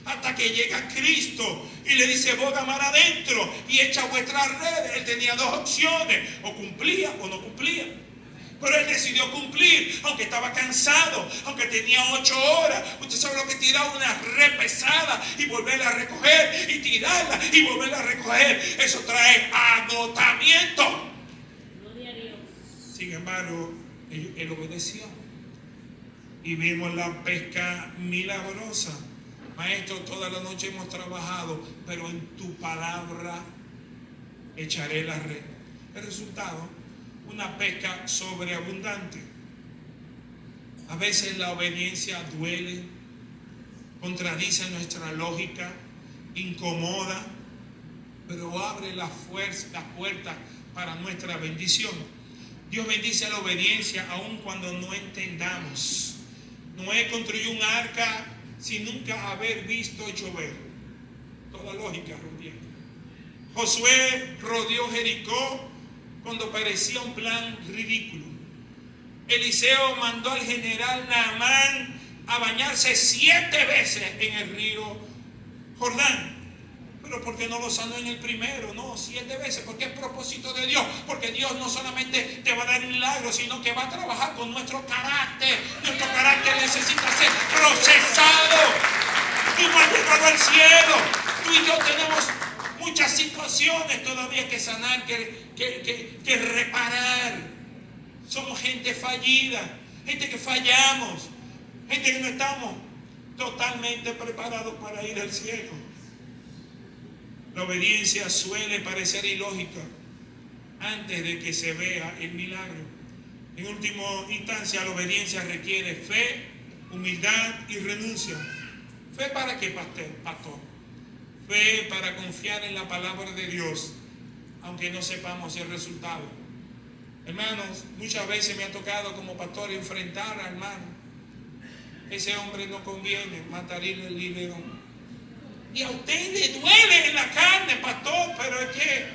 hasta que llega Cristo y le dice: boga mar adentro y echa vuestras redes. Él tenía dos opciones: o cumplía o no cumplía. Pero él decidió cumplir, aunque estaba cansado, aunque tenía 8 horas. Usted sabe lo que tirar una red pesada y volverla a recoger, y tirarla y volverla a recoger. Eso trae agotamiento. Sin embargo, él obedeció. Y vimos la pesca milagrosa. Maestro, toda la noche hemos trabajado, pero en tu palabra echaré la red. El resultado: una pesca sobreabundante. A veces la obediencia duele, contradice nuestra lógica, incomoda, pero abre las puertas para nuestra bendición. Dios bendice a la obediencia aun cuando no entendamos. Noé construyó un arca sin nunca haber visto llover. Toda lógica rompiendo. Josué rodeó Jericó cuando parecía un plan ridículo. Eliseo mandó al general Naamán a bañarse 7 veces en el río Jordán. Pero ¿por qué no lo sanó en el primero? No, 7 veces, porque es propósito de Dios. Porque Dios no solamente te va a dar milagros, sino que va a trabajar con nuestro carácter. Nuestro carácter necesita ser procesado. Tú no has llegado al cielo. Tú y yo tenemos muchas situaciones todavía que sanar, que reparar. Somos gente fallida, gente que fallamos, gente que no estamos totalmente preparados para ir al cielo. La obediencia suele parecer ilógica antes de que se vea el milagro. En última instancia, la obediencia requiere fe, humildad y renuncia. ¿Fe para qué, pastor? Fe para confiar en la palabra de Dios, aunque no sepamos el resultado. Hermanos, muchas veces me ha tocado como pastor enfrentar al hermano. Ese hombre no conviene, matarile el león. Y a usted le duele en la carne, pastor, pero es que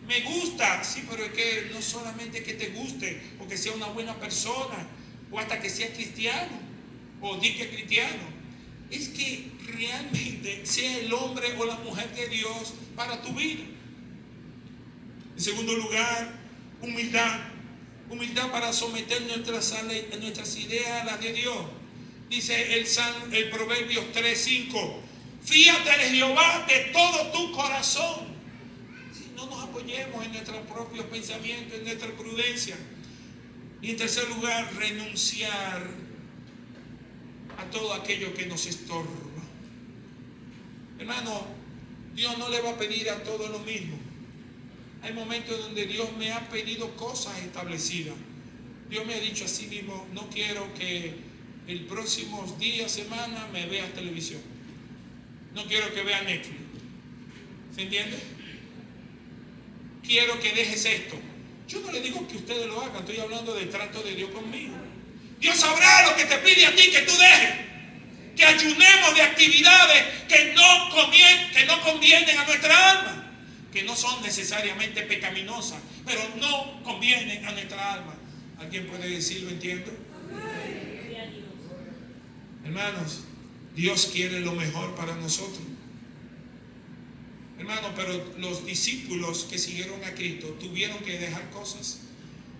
me gusta. Sí, pero es que no solamente que te guste, o que sea una buena persona, o hasta que sea cristiano, o dique cristiano. Es que realmente sea el hombre o la mujer de Dios para tu vida. En segundo lugar, humildad. Humildad para someter nuestras ideas a las de Dios. Dice el Proverbios 3:5. Fíate de Jehová de todo tu corazón. Si no nos apoyemos en nuestros propios pensamientos, en nuestra prudencia. Y en tercer lugar, renunciar a todo aquello que nos estorba. Hermano, Dios no le va a pedir a todos lo mismo. Hay momentos donde Dios me ha pedido cosas establecidas. Dios me ha dicho así mismo: no quiero que el próximo día, semana, me veas televisión. No quiero que veas Netflix. ¿Se entiende? Quiero que dejes esto. Yo no le digo que ustedes lo hagan, estoy hablando del trato de Dios conmigo. Dios sabrá lo que te pide a ti que tú dejes. Que ayunemos de actividades que no convienen a nuestra alma, que no son necesariamente pecaminosas, pero no convienen a nuestra alma. ¿Alguien puede decirlo? ¿Entiendo? Hermanos, Dios quiere lo mejor para nosotros. Hermanos, pero los discípulos que siguieron a Cristo tuvieron que dejar cosas.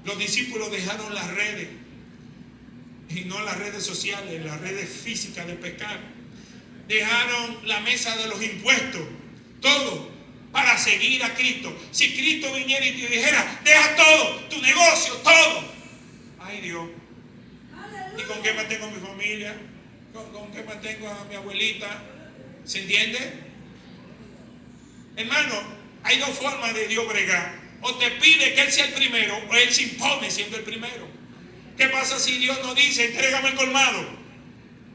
Los discípulos dejaron las redes, y no las redes sociales, las redes físicas de pecar. Dejaron la mesa de los impuestos, todo, para seguir a Cristo. Si Cristo viniera y te dijera: deja todo, tu negocio, todo. Ay, Dios, ¿y con qué mantengo mi familia? con que mantengo a mi abuelita. ¿Se entiende? Hermano, hay dos formas de Dios bregar. O te pide que Él sea el primero, o Él se impone siendo el primero. ¿Qué pasa si Dios nos dice, entrégame el colmado?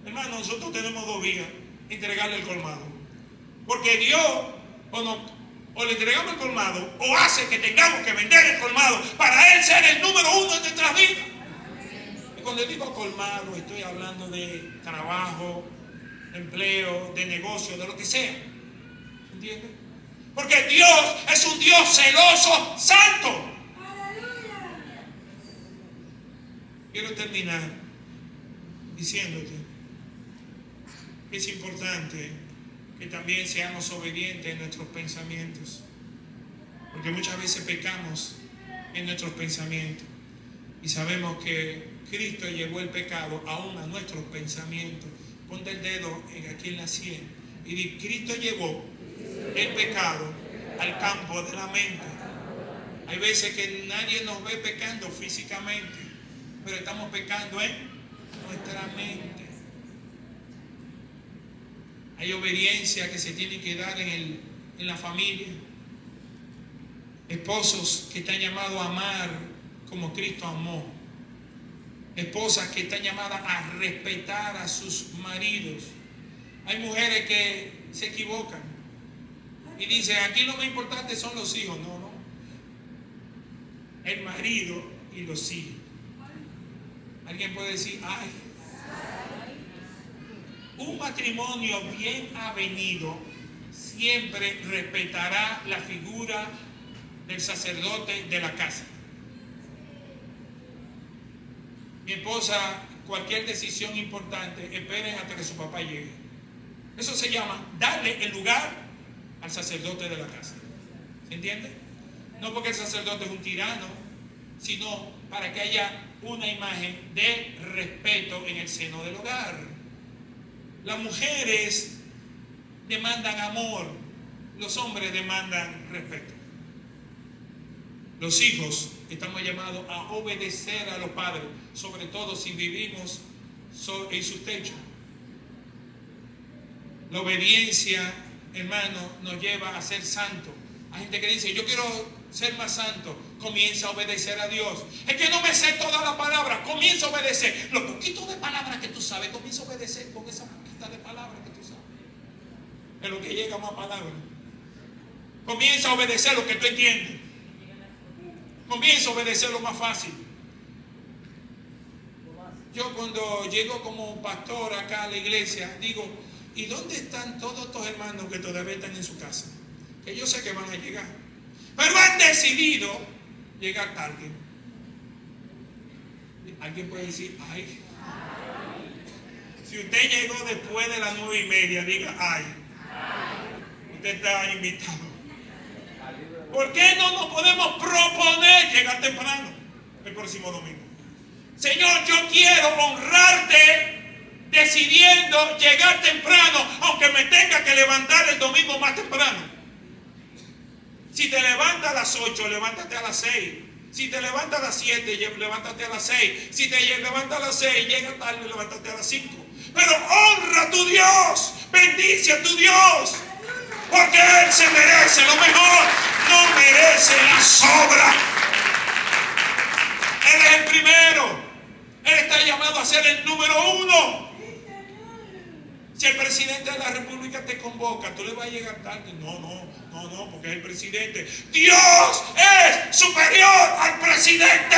Hermano, nosotros tenemos dos vías: entregarle el colmado. Porque Dios o le entregamos el colmado, o hace que tengamos que vender el colmado para Él ser el número uno en nuestras vidas. Y cuando digo colmado, estoy hablando de trabajo, de empleo, de negocio, de lo que sea. ¿Entiendes? Porque Dios es un Dios celoso, santo. Quiero terminar diciéndote que es importante que también seamos obedientes en nuestros pensamientos, porque muchas veces pecamos en nuestros pensamientos y sabemos que Cristo llevó el pecado aún a nuestros pensamientos. Ponte el dedo aquí en la sien y di: Cristo llevó el pecado al campo de la mente. Hay veces que nadie nos ve pecando físicamente, pero estamos pecando en nuestra mente. Hay obediencia que se tiene que dar en la familia. Esposos que están llamados a amar como Cristo amó. Esposas que están llamadas a respetar a sus maridos. Hay mujeres que se equivocan y dicen: aquí lo más importante son los hijos. No, no. El marido y los hijos. Alguien puede decir: ay. Un matrimonio bien avenido siempre respetará la figura del sacerdote de la casa. Mi esposa, cualquier decisión importante, esperen hasta que su papá llegue. Eso se llama darle el lugar al sacerdote de la casa. ¿Se entiende? No porque el sacerdote es un tirano, sino para que haya una imagen de respeto en el seno del hogar. Las mujeres demandan amor, los hombres demandan respeto. Los hijos estamos llamados a obedecer a los padres, sobre todo si vivimos en sus techos. La obediencia, hermano, nos lleva a ser santos. Hay gente que dice: yo quiero ser más santo. Comienza a obedecer a Dios. Es que no me sé toda la palabra. Comienza a obedecer. Los poquitos de palabras que tú sabes, comienza a obedecer con esa poquita de palabras que tú sabes. En lo que llega más palabras. Comienza a obedecer lo que tú entiendes. Comienza a obedecer lo más fácil. Yo cuando llego como pastor acá a la iglesia, digo: ¿y dónde están todos estos hermanos que todavía están en su casa? Que yo sé que van a llegar, pero han decidido llegar tarde. Alguien puede decir: ay. Si usted llegó después de las 9:30, diga: ay. Usted está invitado. ¿Por qué no nos podemos proponer llegar temprano el próximo domingo? Señor, yo quiero honrarte decidiendo llegar temprano, aunque me tenga que levantar el domingo más temprano. Si te levantas a las 8, levántate a las 6. Si te levantas a las 7, levántate a las 6. Si te levantas a las 6, llega tarde, levántate a las 5. Pero honra a tu Dios, bendice a tu Dios, porque Él se merece lo mejor, no merece la sobra. Él es el primero, Él está llamado a ser el número uno. Si el presidente de la república te convoca, tú le vas a llegar tarde. No, porque es el presidente. Dios es superior al presidente.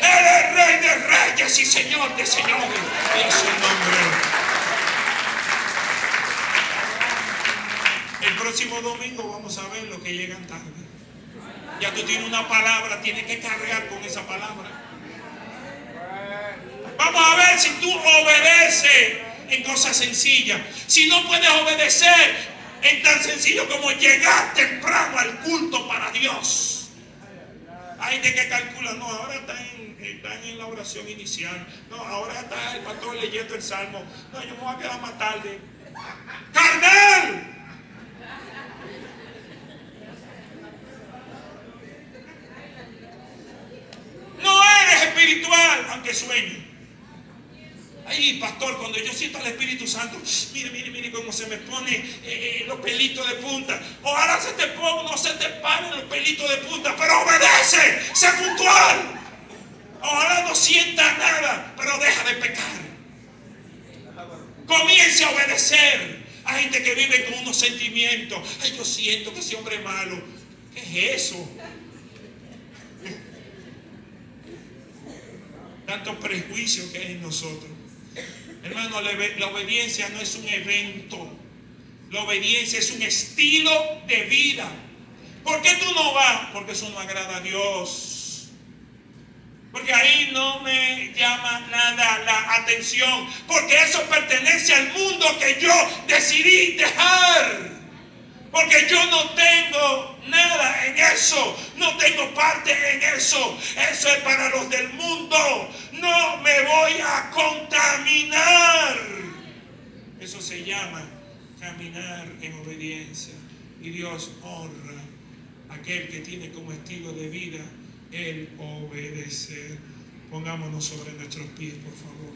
Él es Rey de reyes y Señor de señores. Y es su nombre. El próximo domingo vamos a ver los que llegan tarde. Ya tú tienes una palabra, tienes que cargar con esa palabra. Vamos a ver si tú obedeces en cosas sencillas. Si no puedes obedecer en tan sencillo como llegar temprano al culto para Dios. Hay gente que calcula: no, ahora están en la oración inicial. No, ahora está el pastor leyendo el salmo. No, yo me voy a quedar más tarde. ¡Carnal! No eres espiritual, aunque sueñes. Ay, pastor, cuando yo siento al Espíritu Santo, mire cómo se me pone los pelitos de punta. Ojalá no se te paren los pelitos de punta, pero obedece, sé puntual. Ojalá no sienta nada, pero deja de pecar. Comience a obedecer. Hay gente que vive con unos sentimientos. Ay, yo siento que ese hombre es malo. ¿Qué es eso? Tanto prejuicio que hay en nosotros. Hermano, la obediencia no es un evento. La obediencia es un estilo de vida. ¿Por qué tú no vas? Porque eso no agrada a Dios. Porque ahí no me llama nada la atención. Porque eso pertenece al mundo que yo decidí dejar. Porque yo no tengo nada en eso. No tengo parte en eso. Eso es para los del mundo. No me voy a contaminar. Eso se llama caminar en obediencia. Y Dios honra a aquel que tiene como estilo de vida el obedecer. Pongámonos sobre nuestros pies, por favor.